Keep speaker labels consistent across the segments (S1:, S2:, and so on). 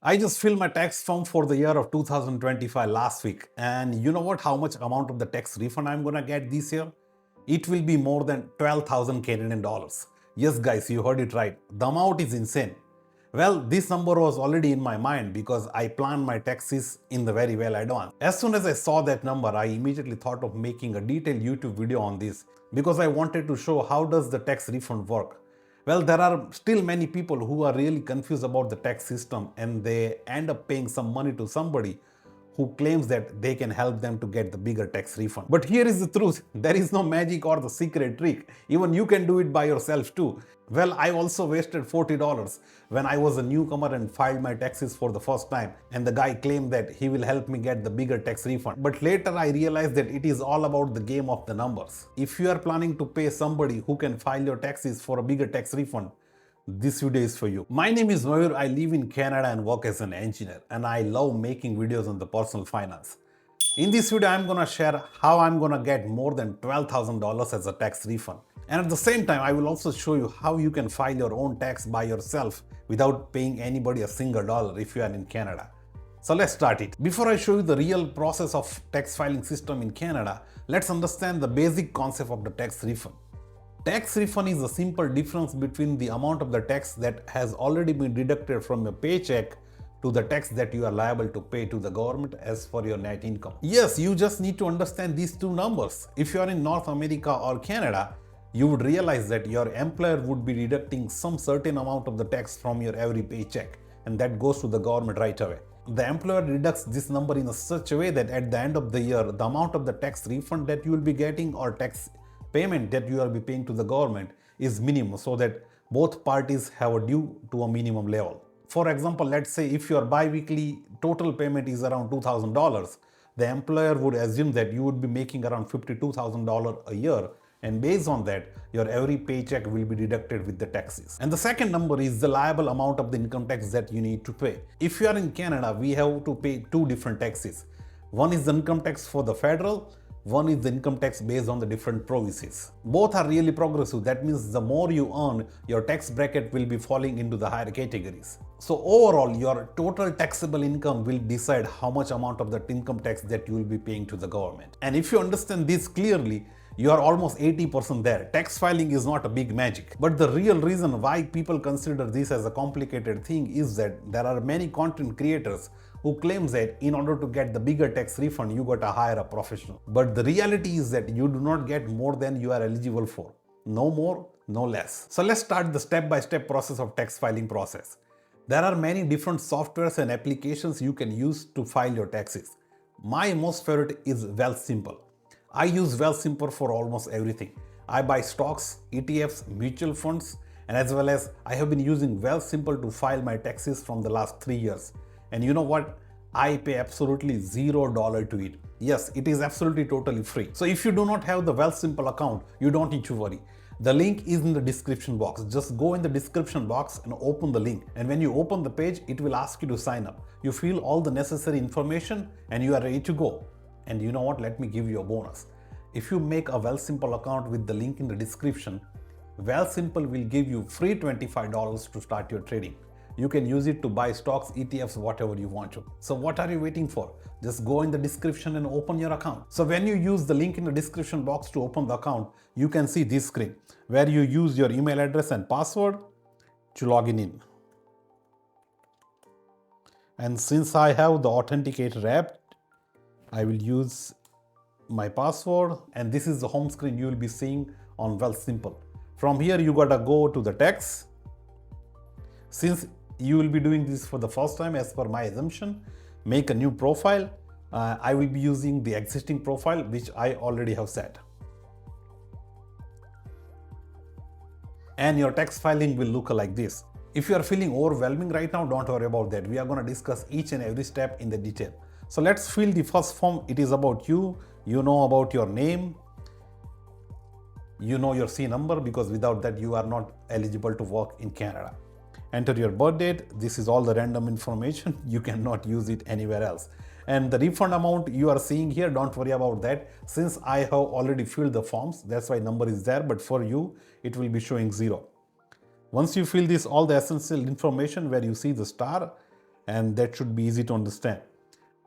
S1: I just filled my tax form for the year of 2025 last week. And you know what? How much amount of the tax refund I'm gonna get this year? It will be more than 12,000 Canadian dollars. Yes, guys, you heard it right. The amount is insane. Well, this number was already in my mind because I planned my taxes in the very well advance. As soon as I saw that number, I immediately thought of making a detailed YouTube video on this because I wanted to show how does the tax refund work. Well, there are still many people who are really confused about the tax system and they end up paying some money to somebody who claims that they can help them to get the bigger tax refund. But here is the truth, there is no magic or the secret trick. Even you can do it by yourself too. Well, I also wasted $40 when I was a newcomer and filed my taxes for the first time, and the guy claimed that he will help me get the bigger tax refund. But later I realized that it is all about the game of the numbers. If you are planning to pay somebody who can file your taxes for a bigger tax refund, this video is for you. My name is Mayur. I live in Canada and work as an engineer, and I love making videos on the personal finance. In this video, I'm gonna share how I'm gonna get more than $12,000 as a tax refund. And at the same time, I will also show you how you can file your own tax by yourself without paying anybody a single dollar if you are in Canada. So let's start it. Before I show you the real process of tax filing system in Canada, let's understand the basic concept of the tax refund. Tax refund is a simple difference between the amount of the tax that has already been deducted from your paycheck to the tax that you are liable to pay to the government as per your net income. Yes, you just need to understand these two numbers. If you are in North America or Canada, you would realize that your employer would be deducting some certain amount of the tax from your every paycheck, and that goes to the government right away. The employer deducts this number in such a way that at the end of the year, the amount of the tax refund that you will be getting or tax payment that you will be paying to the government is minimum, so that both parties have a due to a minimum level. For example, let's say if your bi-weekly total payment is around $2,000, the employer would assume that you would be making around $52,000 a year, and based on that, your every paycheck will be deducted with the taxes. And the second number is the liable amount of the income tax that you need to pay. If you are in Canada, we have to pay two different taxes. One is the income tax for the federal, one is the income tax based on the different provinces. Both are really progressive. That means the more you earn, your tax bracket will be falling into the higher categories. So overall, your total taxable income will decide how much amount of that income tax that you will be paying to the government. And if you understand this clearly, you are almost 80% there. Tax filing is not a big magic. But the real reason why people consider this as a complicated thing is that there are many content creators who claims that in order to get the bigger tax refund, you got to hire a professional. But the reality is that you do not get more than you are eligible for. No more, no less. So let's start the step-by-step process of tax filing process. There are many different softwares and applications you can use to file your taxes. My most favorite is Wealthsimple. I use Wealthsimple for almost everything. I buy stocks, ETFs, mutual funds, and as well as I have been using Wealthsimple to file my taxes from the last 3 years. And you know what? I pay absolutely $0 to it. Yes, it is absolutely totally free. So if you do not have the Wealthsimple account, you don't need to worry. The link is in the description box. Just go in the description box and open the link. And when you open the page, it will ask you to sign up. You fill all the necessary information and you are ready to go. And you know what? Let me give you a bonus. If you make a Wealthsimple account with the link in the description, Wealthsimple will give you free $25 to start your trading. You can use it to buy stocks, ETFs, whatever you want to. So what are you waiting for? Just go in the description and open your account. So when you use the link in the description box to open the account, you can see this screen where you use your email address and password to log in. And since I have the authenticator app, I will use my password, and this is the home screen you will be seeing on Wealthsimple. From here, you gotta go to the tax. Since you will be doing this for the first time, as per my assumption, make a new profile. I will be using the existing profile which I already have set. And your tax filing will look like this. If you are feeling overwhelming right now, don't worry about that. We are going to discuss each and every step in the detail. So let's fill the first form. It is about you. You know about your name. You know your C number, because without that you are not eligible to work in Canada. Enter your birth date. This is all the random information. You cannot use it anywhere else. And the refund amount you are seeing here, don't worry about that. Since I have already filled the forms, that's why number is there. But for you, it will be showing 0. Once you fill this, all the essential information where you see the star, and that should be easy to understand.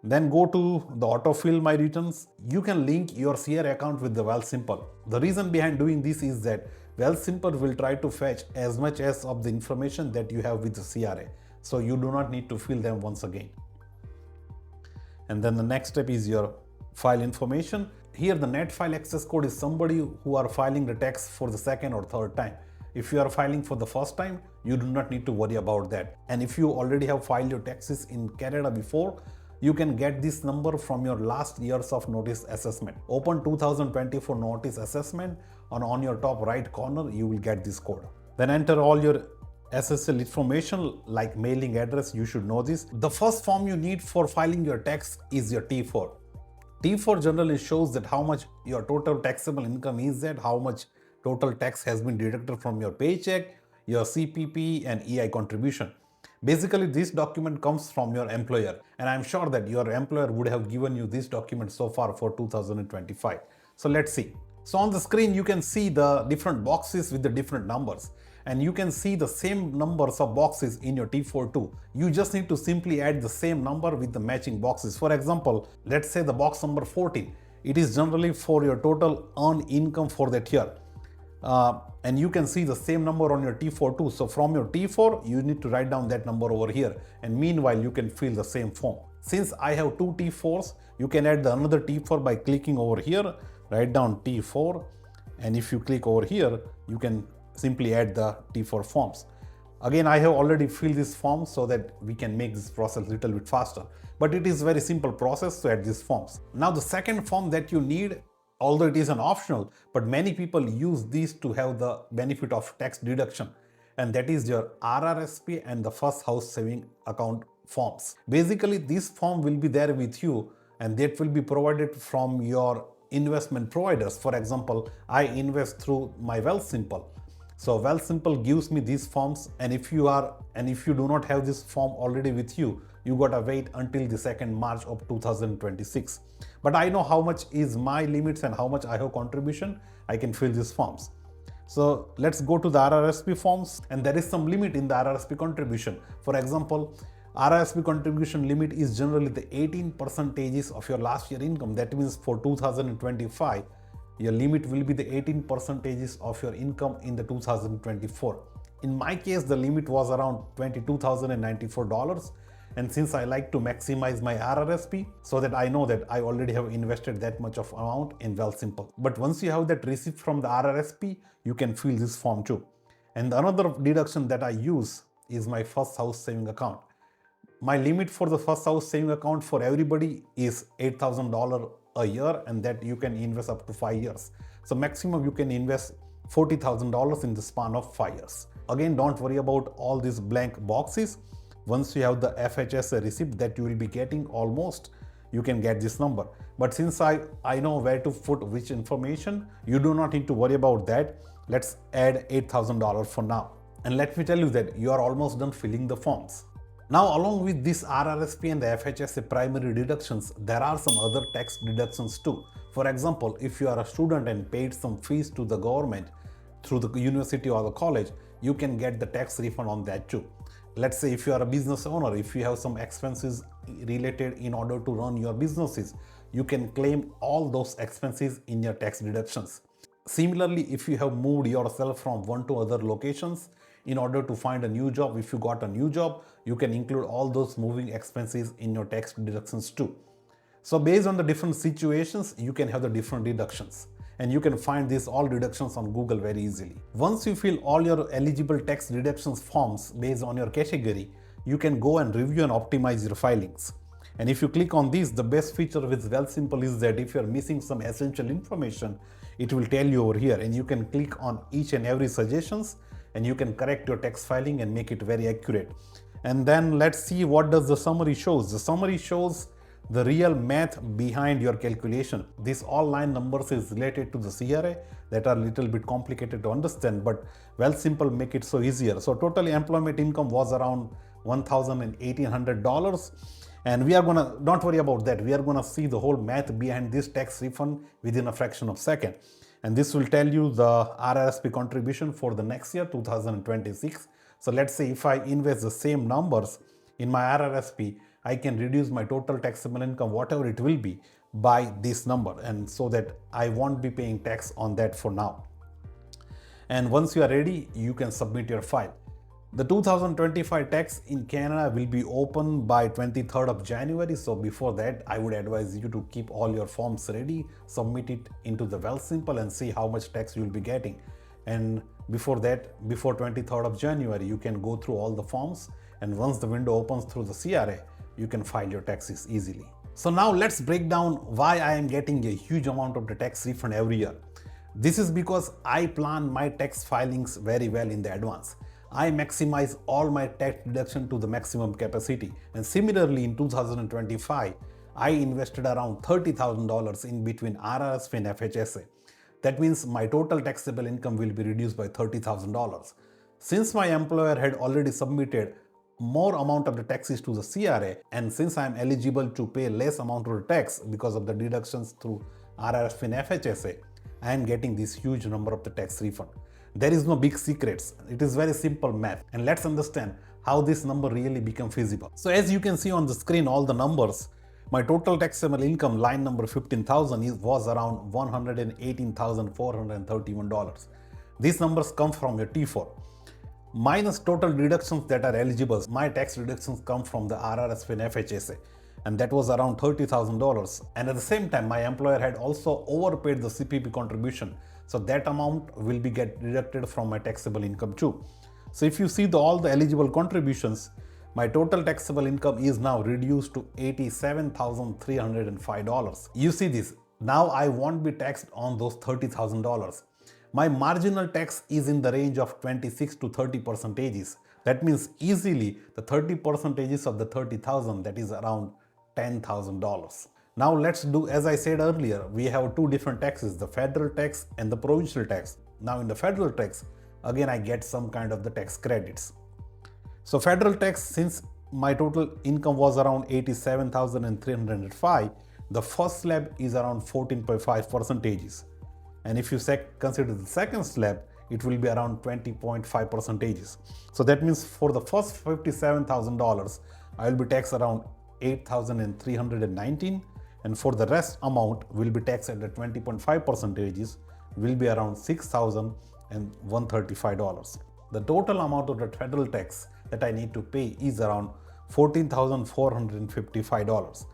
S1: Then go to the autofill my returns. You can link your CRA account with the Wealthsimple. The reason behind doing this is that Wealthsimple will try to fetch as much as of the information that you have with the CRA. So you do not need to fill them once again. And then the next step is your file information. Here the net file access code is somebody who are filing the tax for the second or third time. If you are filing for the first time, you do not need to worry about that. And if you already have filed your taxes in Canada before, you can get this number from your last years of notice assessment. Open 2024 notice assessment, and on your top right corner, you will get this code. Then enter all your SSL information like mailing address. You should know this. The first form you need for filing your tax is your T4. T4 generally shows that how much your total taxable income is, that how much total tax has been deducted from your paycheck, your CPP and EI contribution. Basically, this document comes from your employer, and I'm sure that your employer would have given you this document so far for 2025. So let's see. So on the screen, you can see the different boxes with the different numbers, and you can see the same numbers of boxes in your T4 too. You just need to simply add the same number with the matching boxes. For example, let's say the box number 14. It is generally for your total earned income for that year. And you can see the same number on your T4 too. So from your T4, you need to write down that number over here. And meanwhile, you can fill the same form. Since I have two T4s, you can add the another T4 by clicking over here, write down T4. And if you click over here, you can simply add the T4 forms. Again, I have already filled this form so that we can make this process a little bit faster. But it is a very simple process to add these forms. Now the second form that you need, although it is an optional, but many people use these to have the benefit of tax deduction, and that is your RRSP and the first house saving account forms. Basically, this form will be there with you, and that will be provided from your investment providers. For example, I invest through my Wealthsimple. So Wealthsimple gives me these forms, and if you do not have this form already with you, you gotta wait until the 2nd March of 2026. But I know how much is my limits and how much I have contribution. I can fill these forms. So let's go to the RRSP forms, and there is some limit in the RRSP contribution. For example, RRSP contribution limit is generally the 18% of your last year income. That means for 2025, your limit will be the 18% of your income in the 2024. In my case, the limit was around $22,094. And since I like to maximize my RRSP, so that I know that I already have invested that much of amount in Wealthsimple. But once you have that receipt from the RRSP, you can fill this form too. And another deduction that I use is my first house saving account. My limit for the first house saving account for everybody is $8,000 a year, and that you can invest up to 5 years. So maximum you can invest $40,000 in the span of 5 years. Again, don't worry about all these blank boxes. Once you have the FHSA receipt that you will be getting almost, you can get this number. But since I know where to put which information, you do not need to worry about that. Let's add $8,000 for now. And let me tell you that you are almost done filling the forms. Now, along with this RRSP and the FHSA primary deductions, there are some other tax deductions too. For example, if you are a student and paid some fees to the government through the university or the college, you can get the tax refund on that too. Let's say if you are a business owner, if you have some expenses related in order to run your businesses, you can claim all those expenses in your tax deductions. Similarly, if you have moved yourself from one to other locations in order to find a new job, if you got a new job, you can include all those moving expenses in your tax deductions too. So based on the different situations, you can have the different deductions. And you can find these all deductions on Google very easily. Once you fill all your eligible tax deductions forms based on your category, you can go and review and optimize your filings. And if you click on these, the best feature with Wealthsimple is that if you're missing some essential information, it will tell you over here, and you can click on each and every suggestions, and you can correct your tax filing and make it very accurate. And then let's see what does the summary shows. The summary shows the real math behind your calculation. This all line numbers is related to the CRA that are a little bit complicated to understand, but Wealthsimple make it so easier. So total employment income was around $1,800. And we are gonna, don't worry about that. We are gonna see the whole math behind this tax refund within a fraction of a second. And this will tell you the RRSP contribution for the next year, 2026. So let's say if I invest the same numbers in my RRSP, I can reduce my total taxable income, whatever it will be, by this number, and so that I won't be paying tax on that for now. And once you are ready, you can submit your file. The 2025 tax in Canada will be open by 23rd of January. So before that, I would advise you to keep all your forms ready, submit it into the Wealthsimple and see how much tax you will be getting. And before that, before 23rd of January, you can go through all the forms. And once the window opens through the CRA, you can file your taxes easily. So now let's break down why I am getting a huge amount of the tax refund every year. This is because I plan my tax filings very well in the advance. I maximize all my tax deduction to the maximum capacity. And similarly, in 2025, I invested around $30,000 in between RRSP and FHSA. That means my total taxable income will be reduced by $30,000. Since my employer had already submitted more amount of the taxes to the CRA, and since I am eligible to pay less amount of the tax because of the deductions through RRSP and FHSA, I am getting this huge number of the tax refund. There is no big secrets. It is very simple math. And let's understand how this number really become feasible. So as you can see on the screen, all the numbers, my total taxable income, line number 15,000, was around $118,431. These numbers come from your T4. Minus total deductions that are eligible, my tax deductions come from the RRSP and FHSA. And that was around $30,000. And at the same time, my employer had also overpaid the CPP contribution. So that amount will be deducted from my taxable income too. So if you see all the eligible contributions, my total taxable income is now reduced to $87,305. You see this, now I won't be taxed on those $30,000. My marginal tax is in the range of 26 to 30%. That means easily the 30% of the 30,000, that is around $10,000. Now let's do, as I said earlier, we have two different taxes, the federal tax and the provincial tax. Now in the federal tax, again I get some kind of the tax credits. So federal tax, since my total income was around $87,305, the first slab is around 14.5%. And if you consider the second slab, it will be around 20.5%. So that means for the first $57,000, I will be taxed around $8,319, and for the rest amount will be taxed at the 20.5%, will be around $6,135. The total amount of the federal tax that I need to pay is around $14,455.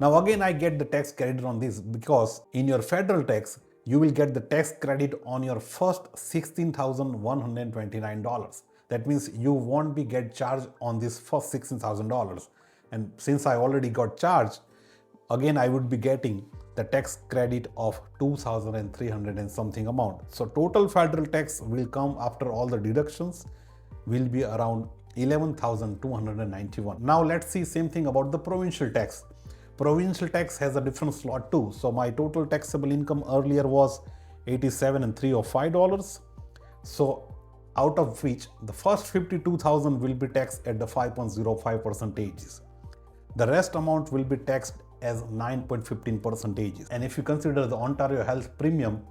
S1: Now again, I get the tax credit on this because in your federal tax, you will get the tax credit on your first $16,129. That means you won't be get charged on this first $16,000. And since I already got charged, again I would be getting the tax credit of $2,300 and something amount. So total federal tax will come after all the deductions will be around $11,291. Now let's see same thing about the provincial tax. Provincial tax has a different slot too. So my total taxable income earlier was $87,305. So out of which the first $52,000 will be taxed at the 5.05%. The rest amount will be taxed as 9.15%. And if you consider the Ontario Health Premium,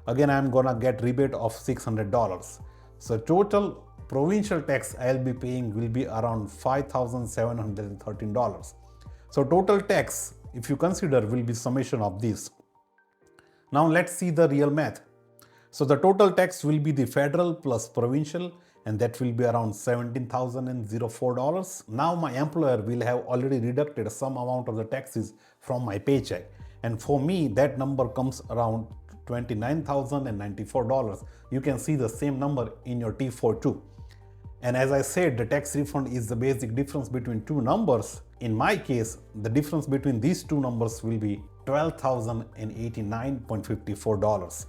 S1: again I am gonna get rebate of $600. So total provincial tax I'll be paying will be around $5,713. So total tax, if you consider, will be summation of this. Now let's see the real math. So the total tax will be the federal plus provincial, and that will be around $17,004. Now my employer will have already deducted some amount of the taxes from my paycheck. And for me, that number comes around $29,094. You can see the same number in your T4 too. And as I said, the tax refund is the basic difference between two numbers. In my case, the difference between these two numbers will be $12,089.54.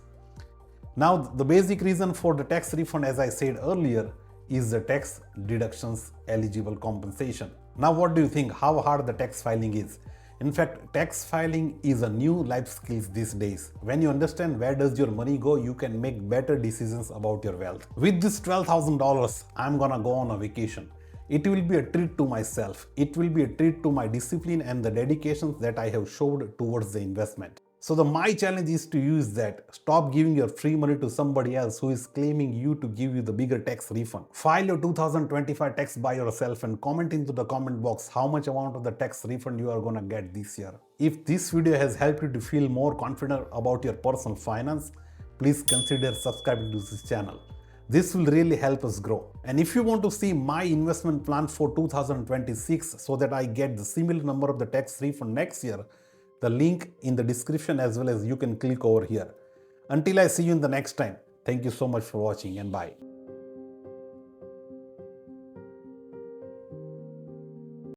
S1: Now, the basic reason for the tax refund, as I said earlier, is the tax deductions eligible compensation. Now, what do you think? How hard the tax filing is? In fact, tax filing is a new life skill these days. When you understand where does your money go, you can make better decisions about your wealth. With this $12,000, I'm gonna go on a vacation. It will be a treat to myself. It will be a treat to my discipline and the dedications that I have showed towards the investment. So my challenge is to use that. Stop giving your free money to somebody else who is claiming you to give you the bigger tax refund. File your 2025 tax by yourself and comment into the comment box how much amount of the tax refund you are gonna get this year. If this video has helped you to feel more confident about your personal finance, please consider subscribing to this channel. This will really help us grow. And if you want to see my investment plan for 2026 so that I get the similar number of the tax refund next year, the link in the description as well as you can click over here. Until I see you in the next time, thank you so much for watching and bye.